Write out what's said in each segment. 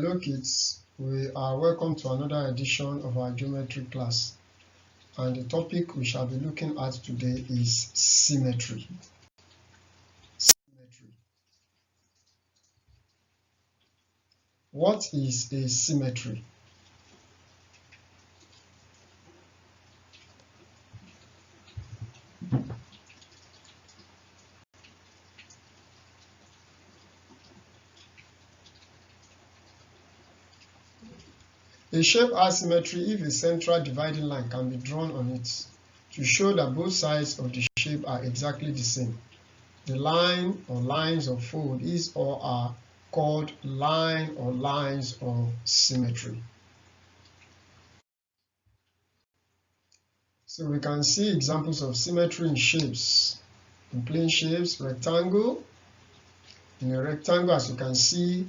Hello kids, we are welcome to another edition of our geometry class, and the topic we shall be looking at today is symmetry. Symmetry. What is a symmetry? A shape has symmetry if a central dividing line can be drawn on it to show that both sides of the shape are exactly the same. The line or lines of fold is or are called line or lines of symmetry. So we can see examples of symmetry in shapes. In plane shapes, rectangle. In a rectangle, as you can see,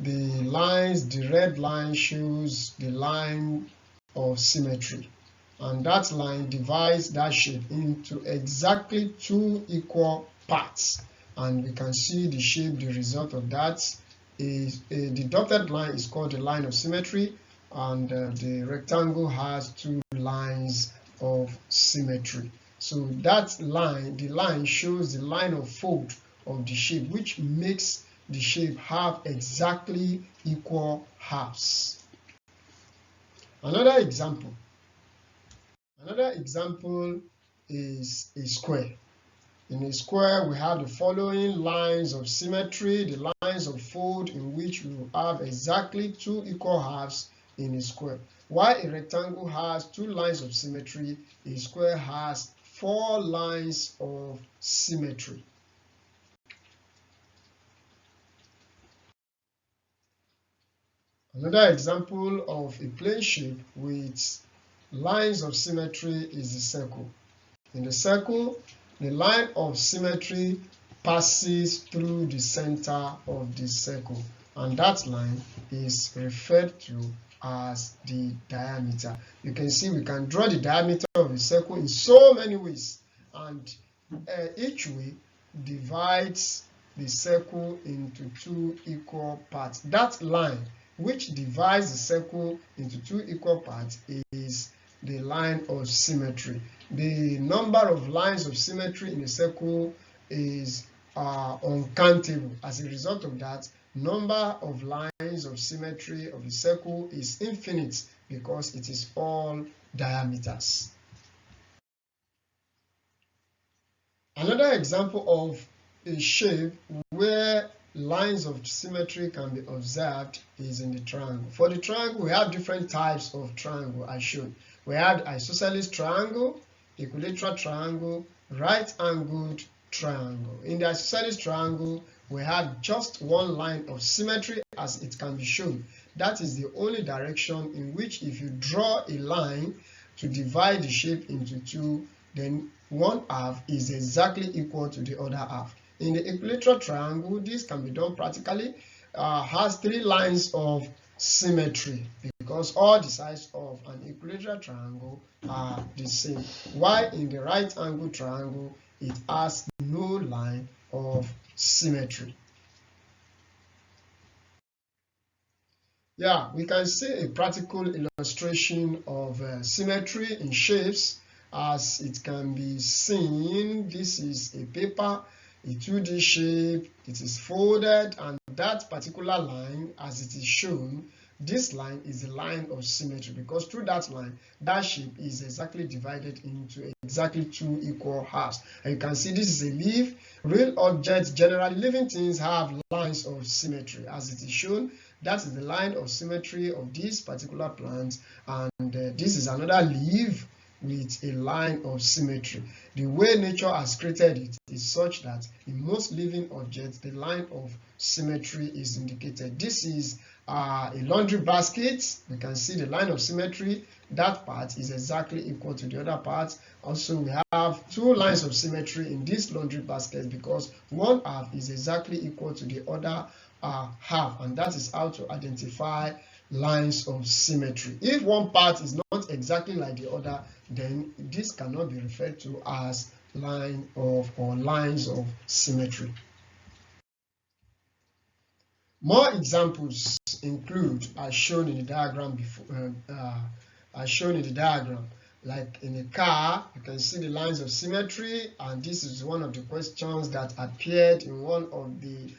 the red line shows the line of symmetry, and that line divides that shape into exactly two equal parts, and we can see the shape. The result of that is the dotted line is called the line of symmetry, and the rectangle has two lines of symmetry. So that line, the line shows the line of fold of the shape, which makes the shape have exactly equal halves. Another example is a square. In a square, we have the following lines of symmetry, the lines of fold in which we will have exactly two equal halves in a square. While a rectangle has two lines of symmetry, a square has four lines of symmetry. Another example of a plane shape with lines of symmetry is the circle. In the circle, the line of symmetry passes through the center of the circle, and that line is referred to as the diameter. You can see we can draw the diameter of a circle in so many ways, and each way divides the circle into two equal parts. That line which divides the circle into two equal parts is the line of symmetry. The number of lines of symmetry in a circle is uncountable. As a result of that, number of lines of symmetry of a circle is infinite because it is all diameters. Another example of a shape where lines of symmetry can be observed is in the triangle. For the triangle, we have different types of triangle as shown. We have isosceles triangle, equilateral triangle, right-angled triangle. In the isosceles triangle, we have just one line of symmetry as it can be shown. That is the only direction in which if you draw a line to divide the shape into two, then one half is exactly equal to the other half. In the equilateral triangle, this can be done practically, has three lines of symmetry because all the sides of an equilateral triangle are the same. While in the right angle triangle, it has no line of symmetry. Yeah, we can see a practical illustration of symmetry in shapes. As it can be seen, this is a paper, a 2D shape, it is folded, and that particular line, as it is shown, this line is the line of symmetry because through that line, that shape is exactly divided into exactly two equal halves. And you can see this is a leaf. Real objects, generally living things, have lines of symmetry. As it is shown, that is the line of symmetry of this particular plant, and this is another leaf with a line of symmetry. The way nature has created it is such that in most living objects, the line of symmetry is indicated. This is a laundry basket. We can see the line of symmetry. That part is exactly equal to the other part. Also, we have two lines of symmetry in this laundry basket because one half is exactly equal to the other half, and that is how to identify lines of symmetry. If one part is not exactly like the other, then this cannot be referred to as line of or lines of symmetry. More examples shapes include, as shown in the diagram before, like in a car, you can see the lines of symmetry, and this is one of the questions that appeared in one of the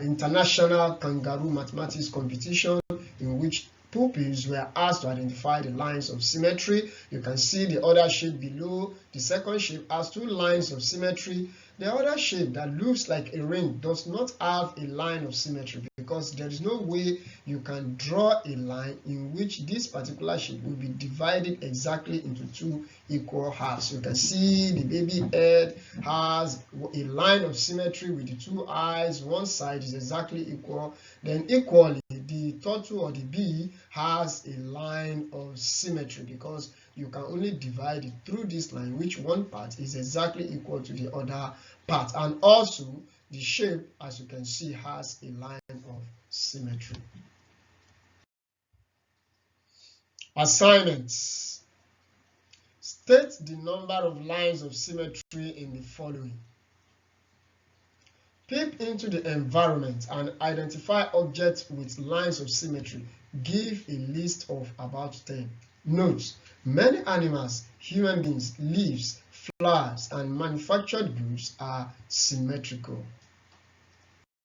international kangaroo mathematics competition, in which pupils were asked to identify the lines of symmetry. You can see the other shape below. The second shape has 2 lines of symmetry. The other shape that looks like a ring does not have a line of symmetry, because there is no way you can draw a line in which this particular shape will be divided exactly into 2 equal halves. You can see the baby head has a line of symmetry with the 2 eyes. One side is exactly equal. Then equally, the turtle or the bee has a line of symmetry, because you can only divide it through this line, which one part is exactly equal to the other part. And also, the shape, as you can see, has a line of symmetry. Assignments. State the number of lines of symmetry in the following. Peep into the environment and identify objects with lines of symmetry. Give a list of about 10. Note: many animals, human beings, leaves, flowers, and manufactured goods are symmetrical.